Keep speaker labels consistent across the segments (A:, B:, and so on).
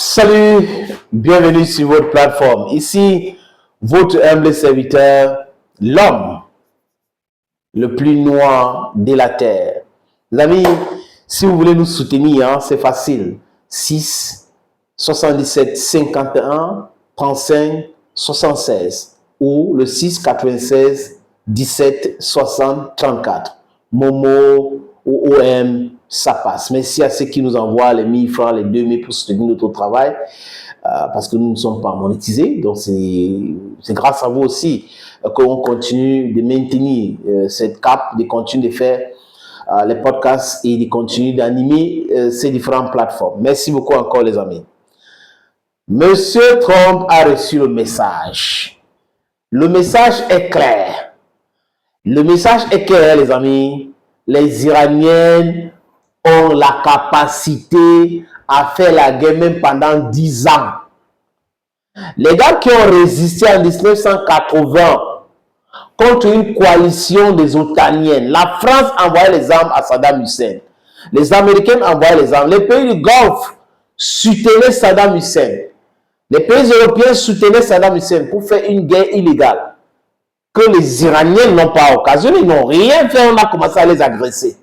A: Salut, bienvenue sur votre plateforme. Ici, votre humble serviteur, l'homme le plus noir de la terre. Les amis, si vous voulez nous soutenir, c'est facile. 6 77 51 35 76 ou le 6 96 17 60 34. Momo ou OM, ça passe. Merci à ceux qui nous envoient les 1000 francs, les 2000 pour soutenir notre travail. Parce que nous ne sommes pas monétisés. Donc, c'est grâce à vous aussi qu'on continue de maintenir cette cap, de continuer de faire les podcasts et de continuer d'animer ces différentes plateformes. Merci beaucoup encore, les amis. Monsieur Trump a reçu le message. Le message est clair. Le message est clair, les amis. Les Iraniens ont la capacité à faire la guerre même pendant 10 ans. Les gars qui ont résisté en 1980 contre une coalition des Otaniens, la France envoyait les armes à Saddam Hussein. Les Américains envoyaient les armes. Les pays du Golfe soutenaient Saddam Hussein. Les pays européens soutenaient Saddam Hussein pour faire une guerre illégale que les Iraniens n'ont pas occasionné. Ils n'ont rien fait, on a commencé à les agresser.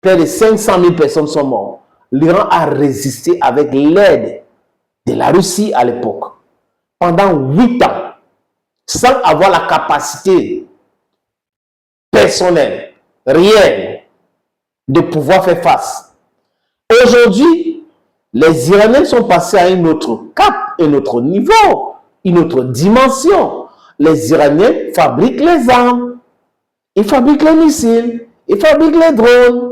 A: Près de 500 000 personnes sont mortes. L'Iran a résisté avec l'aide de la Russie à l'époque, pendant 8 ans, sans avoir la capacité personnelle, réelle, de pouvoir faire face. Aujourd'hui, les Iraniens sont passés à un autre cap, un autre niveau, une autre dimension. Les Iraniens fabriquent les armes, ils fabriquent les missiles, ils fabriquent les drones.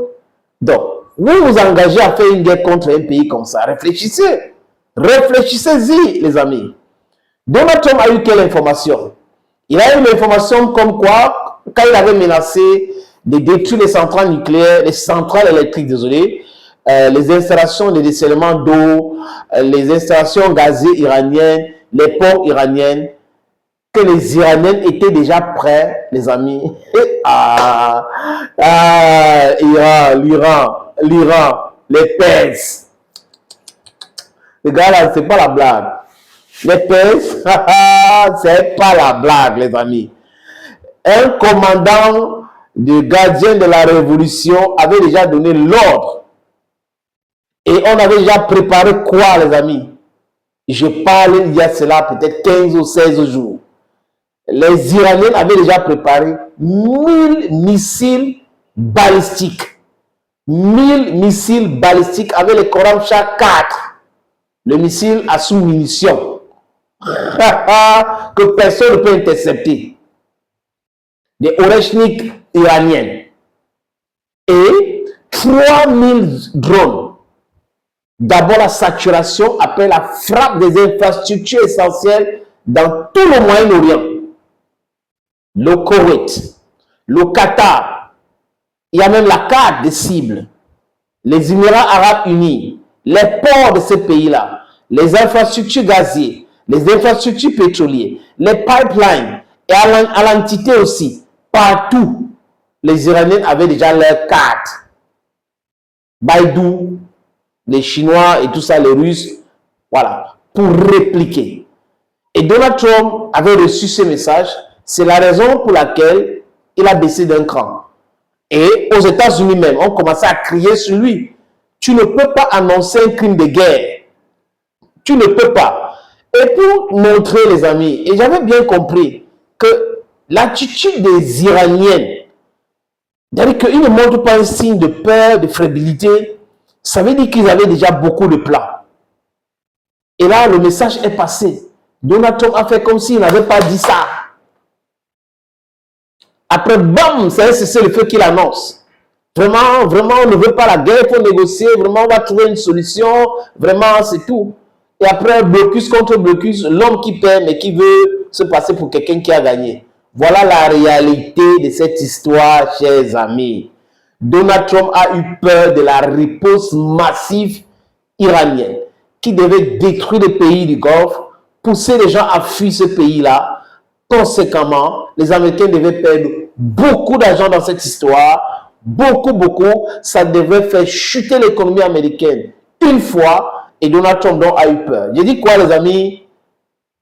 A: Donc, vous vous engagez à faire une guerre contre un pays comme ça, réfléchissez. Réfléchissez-y, les amis. Donald Trump a eu quelle information? Il a eu l'information comme quoi, quand il avait menacé de détruire les centrales nucléaires, les centrales électriques, désolé, les installations de dessalement d'eau, les installations gazées iraniennes, les ports iraniennes, que les Iraniens étaient déjà prêts, les amis. l'Iran, les Perses. Les gars là, c'est pas la blague. Les Perses, c'est pas la blague, les amis. Un commandant de gardien de la révolution avait déjà donné l'ordre. Et on avait déjà préparé quoi, les amis? Je parle il y a cela peut-être 15 ou 16 jours. Les Iraniens avaient déjà préparé 1000 missiles balistiques. 1000 missiles balistiques avec les Khorramshahr 4. Le missile à sous-munition. Que personne ne peut intercepter. Des Oreshnik iraniennes. Et 3000 drones. D'abord la saturation, après la frappe des infrastructures essentielles dans tout le Moyen-Orient. Le Koweït, le Qatar, il y a même la carte des cibles, les Émirats Arabes Unis, les ports de ces pays-là, les infrastructures gazières, les infrastructures pétrolières, les pipelines, et à l'entité aussi, partout, les Iraniens avaient déjà leur carte. Baidu, les Chinois et tout ça, les Russes, voilà, pour répliquer. Et Donald Trump avait reçu ce message. C'est la raison pour laquelle il a baissé d'un cran. Et aux États-Unis même, on commençait à crier sur lui. Tu ne peux pas annoncer un crime de guerre. Tu ne peux pas. Et pour montrer, les amis, et j'avais bien compris que l'attitude des Iraniens, c'est-à-dire qu'ils ne montrent pas un signe de peur, de fébrilité, ça veut dire qu'ils avaient déjà beaucoup de plans. Et là, le message est passé. Donald Trump a fait comme s'il n'avait pas dit ça. Après, bam, c'est un cessez-le-feu qu'il annonce. Vraiment, vraiment, on ne veut pas la guerre, il faut négocier. Vraiment, on va trouver une solution. Vraiment, c'est tout. Et après, blocus contre blocus, l'homme qui perd, mais qui veut se passer pour quelqu'un qui a gagné. Voilà la réalité de cette histoire, chers amis. Donald Trump a eu peur de la riposte massive iranienne qui devait détruire les pays du Golfe, pousser les gens à fuir ce pays-là. Conséquemment, les Américains devaient perdre beaucoup d'argent dans cette histoire, beaucoup. Ça devait faire chuter l'économie américaine une fois Et Donald Trump donc a eu peur. J'ai dit quoi, les amis?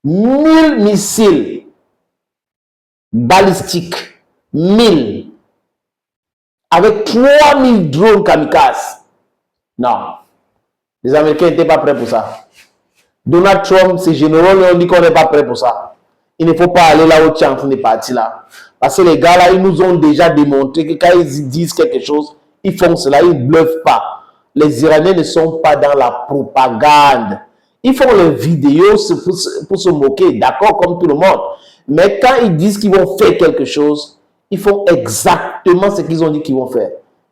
A: 1000 missiles balistiques. 1000. Avec 3000 drones kamikazes. Non. Les Américains n'étaient pas prêts pour ça. Donald Trump, ses généraux, ont dit qu'on n'est pas prêt pour ça. Il ne faut pas aller là où tu es en train de partir là. Parce que les gars là, ils nous ont déjà démontré que quand ils disent quelque chose, ils font cela, ils ne bluffent pas. Les Iraniens ne sont pas dans la propagande. Ils font les vidéos pour se moquer, d'accord, comme tout le monde. Mais quand ils disent qu'ils vont faire quelque chose, ils font exactement ce qu'ils ont dit qu'ils vont faire.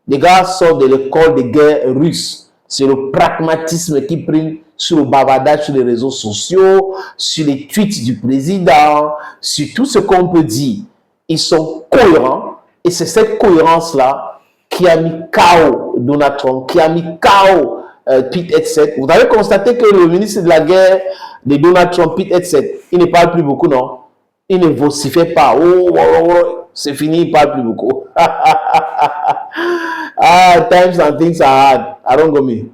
A: Les gars sortent de l'école de guerre russe. C'est le pragmatisme qui prime sur le bavardage sur les réseaux sociaux, sur les tweets du président, sur tout ce qu'on peut dire. Ils sont cohérents et c'est cette cohérence-là qui a mis KO Donald Trump, qui a mis KO Pete Hegseth. Vous avez constaté que le ministre de la guerre de Donald Trump, Pete Hegseth, il ne parle plus beaucoup, non? Il ne vocifère pas. C'est fini, il ne parle plus beaucoup. Times and things are hard. I don't go me.